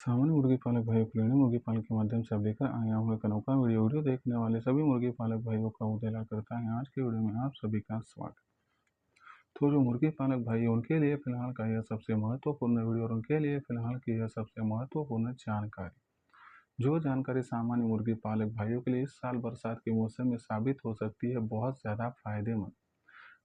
सामान्य मुर्गी पालक भाइयों के लिए मुर्गी पालन के माध्यम से अब लेकर आया हूँ एक अनोखा वीडियो देखने वाले सभी मुर्गी पालक भाइयों का उजाला करता है। आज के वीडियो में आप सभी का स्वागत। तो जो मुर्गी पालक भाई है उनके लिए फिलहाल का यह सबसे महत्वपूर्ण वीडियो और उनके लिए फिलहाल की यह सबसे महत्वपूर्ण जानकारी। जो जानकारी सामान्य मुर्गी पालक भाइयों के लिए इस साल बरसात के मौसम में साबित हो सकती है बहुत ज़्यादा फायदेमंद।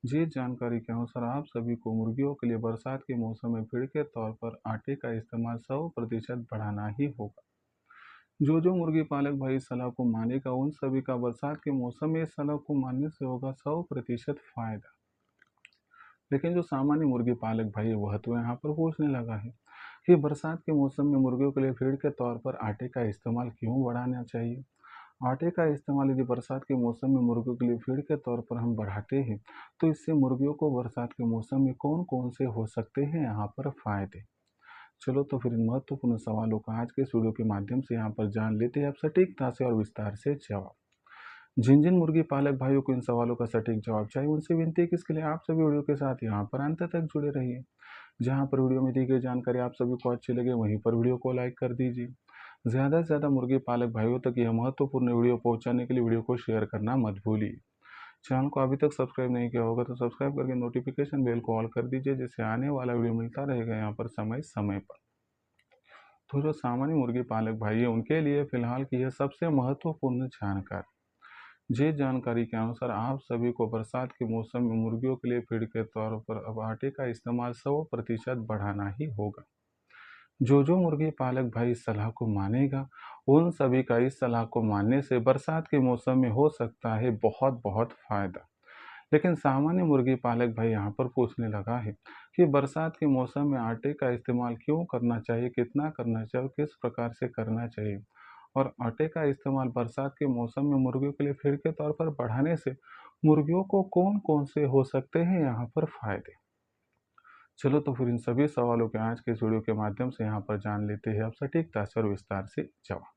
जी जानकारी के अनुसार आप सभी को मुर्गियों के लिए बरसात के मौसम में फीड के तौर पर आटे का इस्तेमाल 100% बढ़ाना ही होगा। जो मुर्गी पालक भाई इस सलाह को मानेगा उन सभी का बरसात के मौसम में इस सलाह को मानने से होगा 100% फायदा। लेकिन जो सामान्य मुर्गी पालक भाई है वह तो यहाँ पर पूछने लगा है कि बरसात के मौसम में मुर्गियों के लिए फीड के तौर पर आटे का इस्तेमाल क्यों बढ़ाना चाहिए। आटे का इस्तेमाल यदि बरसात के मौसम में मुर्गियों के लिए फीड के तौर पर हम बढ़ाते हैं तो इससे मुर्गियों को बरसात के मौसम में कौन कौन से हो सकते हैं यहाँ पर फायदे। चलो तो फिर इन महत्वपूर्ण सवालों का आज के इस वीडियो के माध्यम से यहाँ पर जान लेते हैं अब सटीकता से और विस्तार से जवाब। जिन जिन मुर्गी पालक भाइयों को इन सवालों का सटीक जवाब चाहिए उनसे विनती है कि इसके लिए आप सभी वीडियो के साथ यहाँ पर अंत तक जुड़े रहिए। जहाँ पर वीडियो में दी गई जानकारी आप सभी को अच्छी लगे वहीं पर वीडियो को लाइक कर दीजिए। ज़्यादा से ज़्यादा मुर्गी पालक भाइयों तक यह महत्वपूर्ण वीडियो पहुँचाने के लिए वीडियो को शेयर करना मत भूलिए। चैनल को अभी तक सब्सक्राइब नहीं किया होगा तो सब्सक्राइब करके नोटिफिकेशन बेल को ऑल कर दीजिए जिससे आने वाला वीडियो मिलता रहेगा यहाँ पर समय समय पर। तो जो सामान्य मुर्गी पालक भाई है उनके लिए फिलहाल की यह सबसे महत्वपूर्ण जानकारी। जी जानकारी के अनुसार आप सभी को बरसात के मौसम में मुर्गियों के लिए फीड के तौर पर अब आटे का इस्तेमाल 100% बढ़ाना ही होगा। जो मुर्गी पालक भाई इस सलाह को मानेगा उन सभी का इस सलाह को मानने से बरसात के मौसम में हो सकता है बहुत बहुत फायदा। लेकिन सामान्य मुर्गी पालक भाई यहाँ पर पूछने लगा है कि बरसात के मौसम में आटे का इस्तेमाल क्यों करना चाहिए, कितना करना चाहिए और किस प्रकार से करना चाहिए। और आटे का इस्तेमाल बरसात के मौसम में मुर्गियों के लिए फीड के तौर पर बढ़ाने से मुर्गियों को कौन कौन से हो सकते हैं यहाँ पर फायदे। चलो तो फिर इन सभी सवालों के आज के इस वीडियो के माध्यम से यहाँ पर जान लेते हैं अब सटीकता से और विस्तार से जवाब।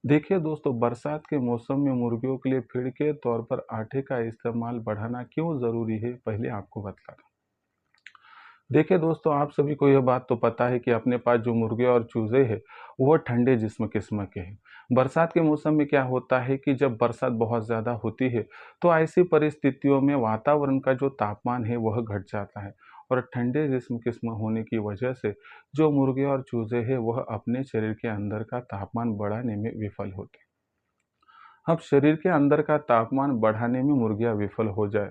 देखिए दोस्तों, बरसात के मौसम में मुर्गियों के लिए फीड के तौर पर आटे का इस्तेमाल बढ़ाना क्यों ज़रूरी है पहले आपको बता दूं। देखिए दोस्तों, आप सभी को यह बात तो पता है कि अपने पास जो मुर्गे और चूजे हैं वो ठंडे जिस्म किस्म के हैं। बरसात के मौसम में क्या होता है कि जब बरसात बहुत ज़्यादा होती है तो ऐसी परिस्थितियों में वातावरण का जो तापमान है वह घट जाता है और ठंडे जिस्म किस्म होने की वजह से जो मुर्गे और चूजे हैं वह अपने शरीर के अंदर का तापमान बढ़ाने में विफल होते हैं। अब शरीर के अंदर का तापमान बढ़ाने में मुर्गियां विफल हो जाए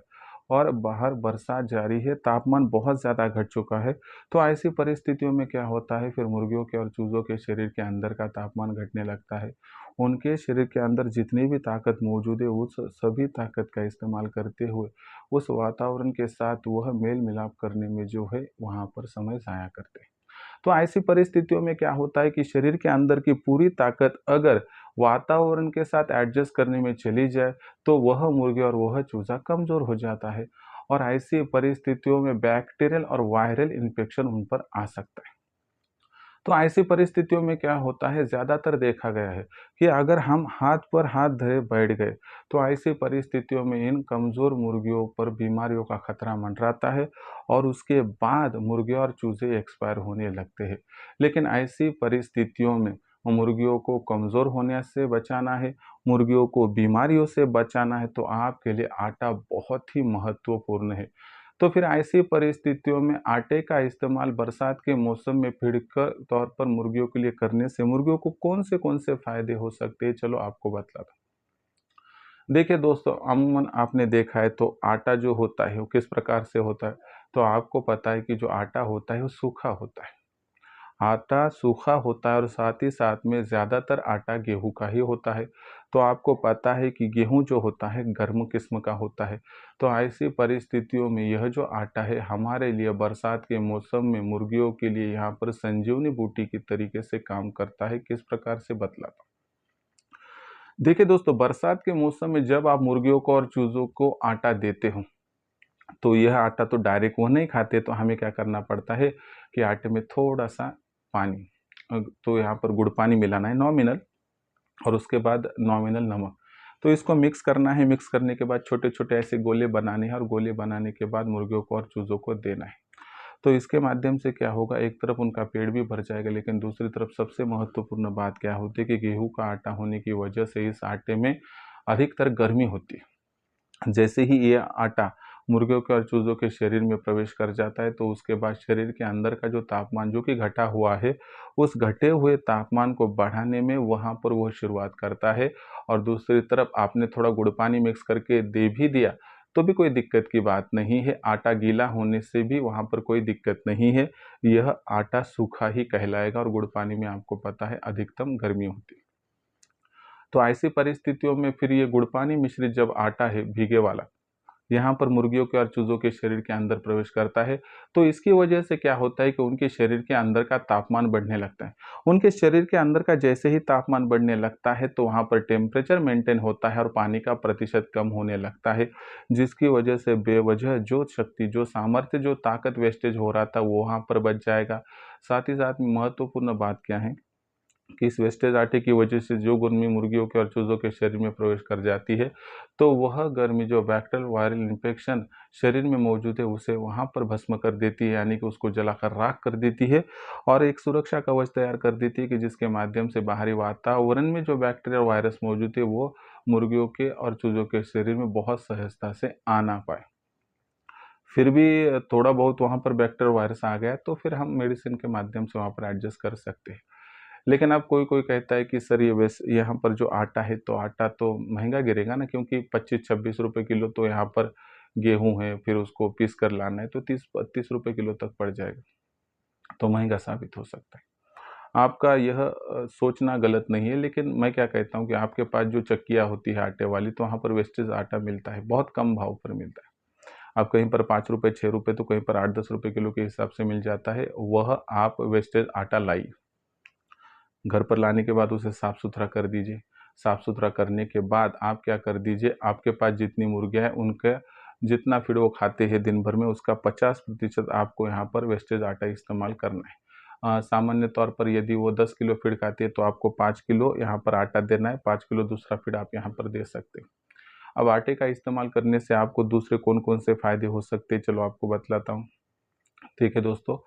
और बाहर बरसात जारी है, तापमान बहुत ज़्यादा घट चुका है, तो ऐसी परिस्थितियों में क्या होता है फिर मुर्गियों के और चूज़ों के शरीर के अंदर का तापमान घटने लगता है। उनके शरीर के अंदर जितनी भी ताकत मौजूद है उस सभी ताकत का इस्तेमाल करते हुए उस वातावरण के साथ वह मेल मिलाप करने में जो है वहाँ पर समय ज़ाया करते हैं। तो ऐसी परिस्थितियों में क्या होता है कि शरीर के अंदर की पूरी ताकत अगर वातावरण के साथ एडजस्ट करने में चली जाए तो वह मुर्गी और वह चूजा कमज़ोर हो जाता है और ऐसी परिस्थितियों में बैक्टीरियल और वायरल इन्फेक्शन उन पर आ सकता है। तो ऐसी परिस्थितियों में क्या होता है, ज़्यादातर देखा गया है कि अगर हम हाथ पर हाथ धरे बैठ गए तो ऐसी परिस्थितियों में इन कमज़ोर मुर्गियों पर बीमारियों का खतरा मंडराता है और उसके बाद मुर्गे और चूजे एक्सपायर होने लगते हैं। लेकिन ऐसी परिस्थितियों में मुर्गियों को कमज़ोर होने से बचाना है, मुर्गियों को बीमारियों से बचाना है तो आपके लिए आटा बहुत ही महत्वपूर्ण है। तो फिर ऐसी परिस्थितियों में आटे का इस्तेमाल बरसात के मौसम में फीड के तौर पर मुर्गियों के लिए करने से मुर्गियों को कौन से फ़ायदे हो सकते हैं, चलो आपको बतलाता हूँ। देखिए दोस्तों, अमूमन आपने देखा है तो आटा जो होता है वो किस प्रकार से होता है, तो आपको पता है कि जो आटा होता है वो सूखा होता है। आटा सूखा होता है और साथ ही साथ में ज़्यादातर आटा गेहूँ का ही होता है। तो आपको पता है कि गेहूँ जो होता है गर्म किस्म का होता है। तो ऐसी परिस्थितियों में यह जो आटा है हमारे लिए बरसात के मौसम में मुर्गियों के लिए यहाँ पर संजीवनी बूटी की तरीके से काम करता है। किस प्रकार से बतलाता हूँ। देखिए दोस्तों, बरसात के मौसम में जब आप मुर्गियों को और चूज़ों को आटा देते हो तो यह आटा तो डायरेक्ट वो नहीं खाते, तो हमें क्या करना पड़ता है कि आटे में थोड़ा-सा पानी तो यहाँ पर गुड़ पानी मिलाना है नॉमिनल और उसके बाद नॉमिनल नमक। तो इसको मिक्स करना है, मिक्स करने के बाद छोटे-छोटे ऐसे गोले बनाने हैं और गोले बनाने के बाद मुर्गियों को और चूज़ों को देना है। तो इसके माध्यम से क्या होगा, एक तरफ उनका पेट भी भर जाएगा, लेकिन दूसरी तरफ सबसे महत्वपूर्ण बात क्या होती है कि गेहूँ का आटा होने की वजह से इस आटे में अधिकतर गर्मी होती है। जैसे ही ये आटा मुर्गियों के और चूज़ों के शरीर में प्रवेश कर जाता है, तो उसके बाद शरीर के अंदर का जो तापमान जो कि घटा हुआ है, उस घटे हुए तापमान को बढ़ाने में वहाँ पर वो शुरुआत करता है। और दूसरी तरफ आपने थोड़ा गुड़ पानी मिक्स करके दे भी दिया, तो भी कोई दिक्कत की बात नहीं है। आटा गीला होने से भी वहाँ पर कोई दिक्कत नहीं है। यह आटा सूखा ही कहलाएगा और गुड़ पानी में आपको पता है अधिकतम गर्मी होती है। तो ऐसी परिस्थितियों में फिर ये गुड़ पानी मिश्रित जब आटा है भीगे वाला, यहाँ पर मुर्गियों के और चूज़ों के शरीर के अंदर प्रवेश करता है, तो इसकी वजह से क्या होता है कि उनके शरीर के अंदर का तापमान बढ़ने लगता है। उनके शरीर के अंदर का जैसे ही तापमान बढ़ने लगता है, तो वहाँ पर टेम्परेचर मेंटेन होता है और पानी का प्रतिशत कम होने लगता है, जिसकी वजह से बेवजह जो शक्ति, जो सामर्थ्य, जो ताकत वेस्टेज हो रहा था, वो वहाँ पर बच जाएगा। साथ ही साथ महत्वपूर्ण बात क्या है कि इस वेस्टेज आटे की वजह से जो गर्मी मुर्गियों के और चूज़ों के शरीर में प्रवेश कर जाती है, तो वह गर्मी जो बैक्टीरियल वायरल इन्फेक्शन शरीर में मौजूद है, उसे वहाँ पर भस्म कर देती है, यानी कि उसको जलाकर राख कर देती है और एक सुरक्षा कवच तैयार कर देती है कि जिसके माध्यम से बाहरी वातावरण में जो बैक्टीरिया वायरस मौजूद है, वो मुर्गियों के और चूज़ों के शरीर में बहुत सहजता से आ ना पाए। फिर भी थोड़ा बहुत वहाँ पर बैक्टीरिया वायरस आ गया, तो फिर हम मेडिसिन के माध्यम से वहाँ पर एडजस्ट कर सकते हैं। लेकिन अब कोई-कोई कहता है कि सर ये यहाँ पर जो आटा है, तो आटा तो महँगा गिरेगा ना, क्योंकि 25-26 रुपए किलो तो यहाँ पर गेहूँ है, फिर उसको पीस कर लाना है, तो 30-32 रुपए किलो तक पड़ जाएगा, तो महँगा साबित हो सकता है। आपका यह सोचना गलत नहीं है, लेकिन मैं क्या कहता हूँ कि आपके पास जो चक्कियाँ होती है आटे वाली, तो वहाँ पर वेस्टेज आटा मिलता है, बहुत कम भाव पर मिलता है। आप कहीं पर 5 रुपए, 6 रुपए, तो कहीं पर 8-10 रुपए किलो के हिसाब से मिल जाता है, वह आप वेस्टेज आटा लाइए। घर पर लाने के बाद उसे साफ़-सुथरा कर दीजिए। साफ़-सुथरा करने के बाद आप क्या कर दीजिए, आपके पास जितनी मुर्गियाँ हैं, उनका जितना फ़ीड वो खाते हैं दिन भर में, उसका 50% आपको यहाँ पर वेस्टेज आटा इस्तेमाल करना है। सामान्य तौर पर यदि वो 10 किलो फ़ीड खाती है, तो आपको 5 किलो यहाँ पर आटा देना है, 5 किलो दूसरा फ़ीड आप यहाँ पर दे सकते हैं। अब आटे का इस्तेमाल करने से आपको दूसरे कौन-कौन से फ़ायदे हो सकते हैं, चलो आपको बतलाता हूँ। ठीक है दोस्तों,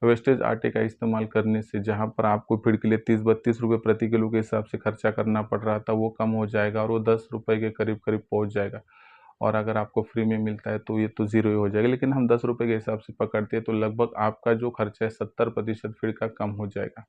वेस्टेज आटे का इस्तेमाल करने से जहाँ पर आपको फीड के लिए 30-32 रुपये प्रति किलो के हिसाब से खर्चा करना पड़ रहा था, वो कम हो जाएगा और वो 10 रुपये के करीब-करीब पहुँच जाएगा। और अगर आपको फ्री में मिलता है, तो ये तो ज़ीरो ही हो जाएगा, लेकिन हम 10 रुपये के हिसाब से पकड़ते हैं, तो लगभग आपका जो खर्चा है 70% फीड का कम हो जाएगा।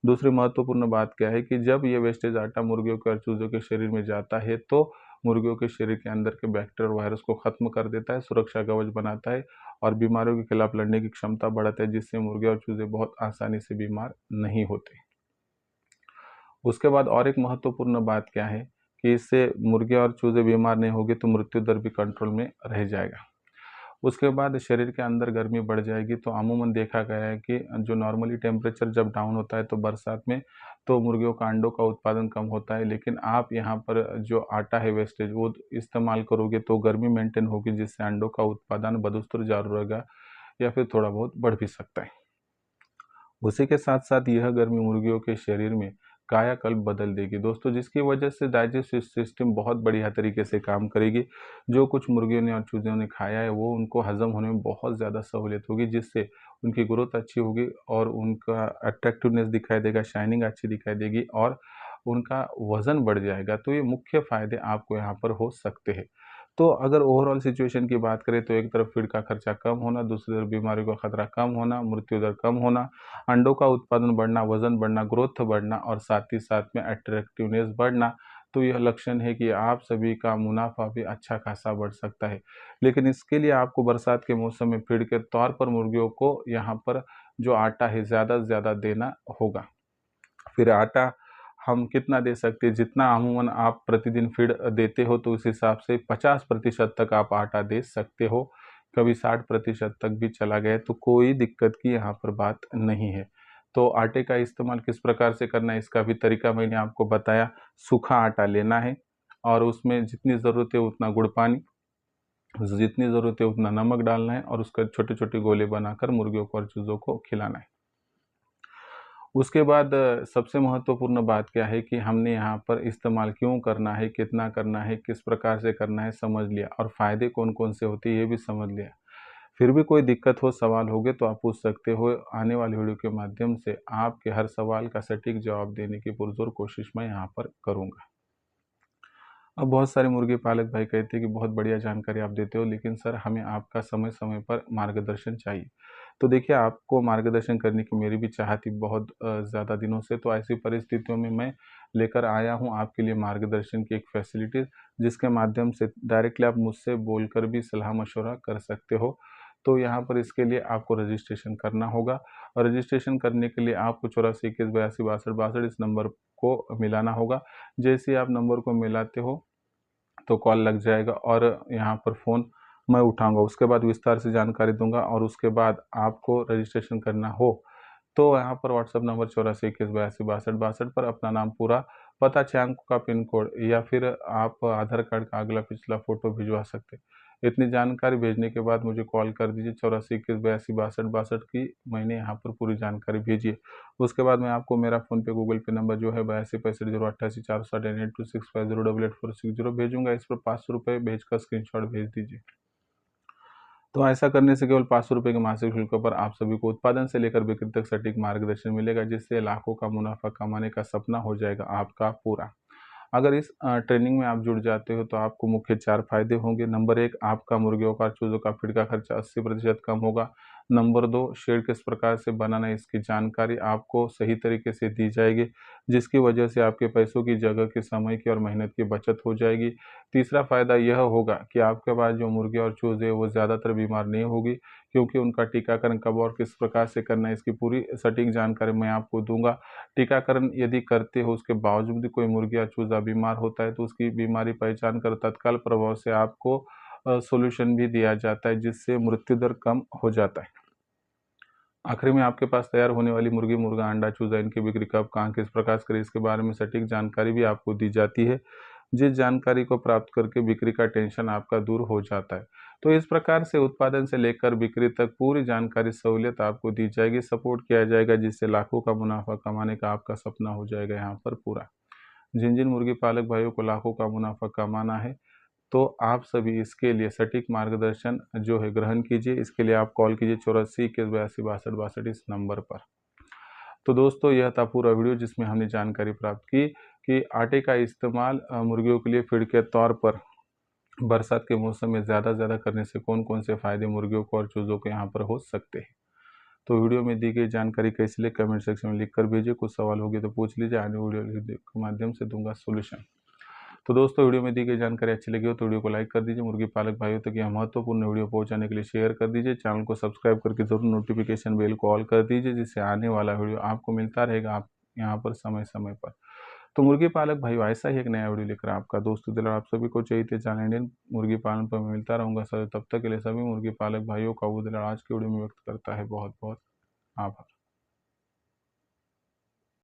दूसरी महत्वपूर्ण बात क्या है कि जब ये वेस्टेज आटा मुर्गियों के और चूज़ों के शरीर में जाता है, तो मुर्गियों के शरीर के अंदर के बैक्टीरिया और वायरस को ख़त्म कर देता है, सुरक्षा कवच बनाता है और बीमारियों के खिलाफ लड़ने की क्षमता बढ़ाता है, जिससे मुर्गे और चूज़े बहुत आसानी से बीमार नहीं होते। उसके बाद और एक महत्वपूर्ण बात क्या है कि इससे मुर्गे और चूज़े बीमार नहीं होंगे, तो मृत्यु दर भी कंट्रोल में रह जाएगा। उसके बाद शरीर के अंदर गर्मी बढ़ जाएगी, तो अमूमन देखा गया है कि जो नॉर्मली टेम्परेचर जब डाउन होता है, तो बरसात में तो मुर्गियों का अंडों का उत्पादन कम होता है, लेकिन आप यहाँ पर जो आटा है वेस्टेज वो इस्तेमाल करोगे, तो गर्मी मेंटेन होगी, जिससे अंडों का उत्पादन बदस्तूर जारी रहेगा या फिर थोड़ा बहुत बढ़ भी सकता है। उसी के साथ-साथ यह गर्मी मुर्गियों के शरीर में कायाकल्प बदल देगी दोस्तों, जिसकी वजह से डाइजेस्टिव सिस्टम बहुत बढ़िया तरीके से काम करेगी। जो कुछ मुर्गियों ने और चूज़ों ने खाया है, वो उनको हज़म होने में बहुत ज़्यादा सहूलियत होगी, जिससे उनकी ग्रोथ अच्छी होगी और उनका अट्रैक्टिवनेस दिखाई देगा, शाइनिंग अच्छी दिखाई देगी और उनका वज़न बढ़ जाएगा। तो ये मुख्य फ़ायदे आपको यहाँ पर हो सकते हैं। तो अगर ओवरऑल सिचुएशन की बात करें, तो एक तरफ फीड का खर्चा कम होना, दूसरी तरफ बीमारियों का खतरा कम होना, मृत्यु दर कम होना, अंडों का उत्पादन बढ़ना, वज़न बढ़ना, ग्रोथ बढ़ना और साथ ही साथ में अट्रैक्टिवनेस बढ़ना, तो यह लक्षण है कि आप सभी का मुनाफ़ा भी अच्छा खासा बढ़ सकता है। लेकिन इसके लिए आपको बरसात के मौसम में फीड के तौर पर मुर्गियों को यहाँ पर जो आटा है ज़्यादा से ज़्यादा देना होगा। फिर आटा हम कितना दे सकते हैं, जितना अमूमन आप प्रतिदिन फीड देते हो, तो उस हिसाब से 50% तक आप आटा दे सकते हो। कभी 60% तक भी चला गया तो कोई दिक्कत की यहाँ पर बात नहीं है। तो आटे का इस्तेमाल किस प्रकार से करना है, इसका भी तरीका मैंने आपको बताया। सूखा आटा लेना है और उसमें जितनी ज़रूरत है उतना गुड़ पानी, जितनी ज़रूरत है उतना नमक डालना है और उसका छोटे-छोटे गोले बनाकर मुर्गियों को और चूज़ों को खिलाना है। उसके बाद सबसे महत्वपूर्ण बात क्या है कि हमने यहाँ पर इस्तेमाल क्यों करना है, कितना करना है, किस प्रकार से करना है, समझ लिया और फ़ायदे कौन-कौन से होते हैं, ये भी समझ लिया। फिर भी कोई दिक्कत हो, सवाल होंगे तो आप पूछ सकते हो। आने वाली वीडियो के माध्यम से आपके हर सवाल का सटीक जवाब देने की पुरजोर कोशिश मैं यहाँ पर करूँगा। अब बहुत सारे मुर्गी पालक भाई कहते हैं कि बहुत बढ़िया जानकारी आप देते हो, लेकिन सर हमें आपका समय समय पर मार्गदर्शन चाहिए। तो देखिए, आपको मार्गदर्शन करने की मेरी भी चाह थी बहुत ज़्यादा दिनों से। तो ऐसी परिस्थितियों में मैं लेकर आया हूँ आपके लिए मार्गदर्शन की एक फैसिलिटी, जिसके माध्यम से डायरेक्टली आप मुझसे बोलकर भी सलाह मशवरा कर सकते हो। तो यहाँ पर इसके लिए आपको रजिस्ट्रेशन करना होगा, और रजिस्ट्रेशन करने के लिए आपको 84 21 82 62 62 इस नंबर को मिलाना होगा। जैसे ही आप नंबर को मिलाते हो तो कॉल लग जाएगा, और यहाँ पर फ़ोन मैं उठाऊँगा। उसके बाद विस्तार से जानकारी दूँगा, और उसके बाद आपको रजिस्ट्रेशन करना हो तो यहाँ पर व्हाट्सएप नंबर 84 21 82 62 62 पर अपना नाम पूरा, पता, 6 अंक का पिन कोड, या फिर आप आधार कार्ड का अगला पिछला फ़ोटो भिजवा सकते हैं। इतनी जानकारी भेजने के बाद मुझे कॉल कर दीजिए। 84 21 82 62 62 की मैंने यहाँ पर पूरी जानकारी भेजी है। उसके बाद मैं आपको मेरा फ़ोनपे, गूगल पे नंबर जो है 82 65 088 460 884650 भेजूँगा। इस पर ₹500 भेजकर स्क्रीनशॉट भेज दीजिए। तो ऐसा करने से केवल ₹500 के मासिक शुल्क पर आप सभी को उत्पादन से लेकर बिक्री तक सटीक मार्गदर्शन मिलेगा, जिससे लाखों का मुनाफा कमाने का सपना हो जाएगा आपका पूरा। अगर इस ट्रेनिंग में आप जुड़ जाते हो तो आपको मुख्य 4 फ़ायदे होंगे। नंबर 1, आपका मुर्गियों का चूज़ों का फीड का खर्चा 80% कम होगा। नंबर 2, शेड किस प्रकार से बनाना है इसकी जानकारी आपको सही तरीके से दी जाएगी, जिसकी वजह से आपके पैसों की, जगह की, समय की और मेहनत की बचत हो जाएगी। तीसरा फ़ायदा यह होगा कि आपके पास जो मुर्गे और चूज़े हैं वो ज़्यादातर बीमार नहीं होगी, क्योंकि उनका टीकाकरण कब और किस प्रकार से करना है इसकी पूरी सटीक जानकारी मैं आपको दूँगा। टीकाकरण यदि करते हो उसके बावजूद भी कोई मुर्गी या चूज़ा बीमार होता है तो उसकी बीमारी पहचान कर तत्काल प्रभाव से आपको सॉल्यूशन भी दिया जाता है, जिससे मृत्यु दर कम हो जाता है। आखिरी में आपके पास तैयार होने वाली मुर्गी, मुर्गा, अंडा, चूज़ा इनकी बिक्री कब, कहाँ, किस प्रकार से करें इसके बारे में सटीक जानकारी भी आपको दी जाती है, जिस जानकारी को प्राप्त करके बिक्री का टेंशन आपका दूर हो जाता है। तो इस प्रकार से उत्पादन से लेकर बिक्री तक पूरी जानकारी, सहूलियत आपको दी जाएगी, सपोर्ट किया जाएगा, जिससे लाखों का मुनाफा कमाने का आपका सपना हो जाएगा यहाँ पर पूरा। जिन-जिन मुर्गी पालक भाइयों को लाखों का मुनाफा कमाना है, तो आप सभी इसके लिए सटीक मार्गदर्शन जो है ग्रहण कीजिए। इसके लिए आप कॉल कीजिए 84 21 82 62 इस नंबर पर। तो दोस्तों, यह था पूरा वीडियो जिसमें हमने जानकारी प्राप्त की कि आटे का इस्तेमाल मुर्गियों के लिए फीड के तौर पर बरसात के मौसम में ज़्यादा से ज़्यादा करने से कौन-कौन से फ़ायदे मुर्गियों को और चूज़ों को यहाँ पर हो सकते हैं। तो वीडियो में दी गई जानकारी कैसी लगी कमेंट सेक्शन में लिख कर भेजिए। कुछ सवाल होंगे तो पूछ लीजिए, आगे वीडियो के माध्यम से दूंगा सॉल्यूशन। तो दोस्तों, वीडियो में दी गई जानकारी अच्छी लगी हो तो वीडियो को लाइक कर दीजिए। मुर्गी पालक भाइयों तक यह महत्वपूर्ण वीडियो पहुंचाने के लिए शेयर कर दीजिए। चैनल को सब्सक्राइब करके जरूर नोटिफिकेशन बेल को ऑल कर दीजिए, जिससे आने वाला वीडियो आपको मिलता रहेगा आप यहाँ पर समय समय पर। तो मुर्गी पालक भाइयों, ऐसा ही एक नया वीडियो लेकर आपका दोस्त दिलर आप सभी को चाहिए थे चैनल इंडियन मुर्गी पालन पर मैं मिलता रहूंगा सर। तब तक के लिए सभी मुर्गी पालक भाइयों का वो दिलर आज की वीडियो में व्यक्त करता है बहुत बहुत आभार।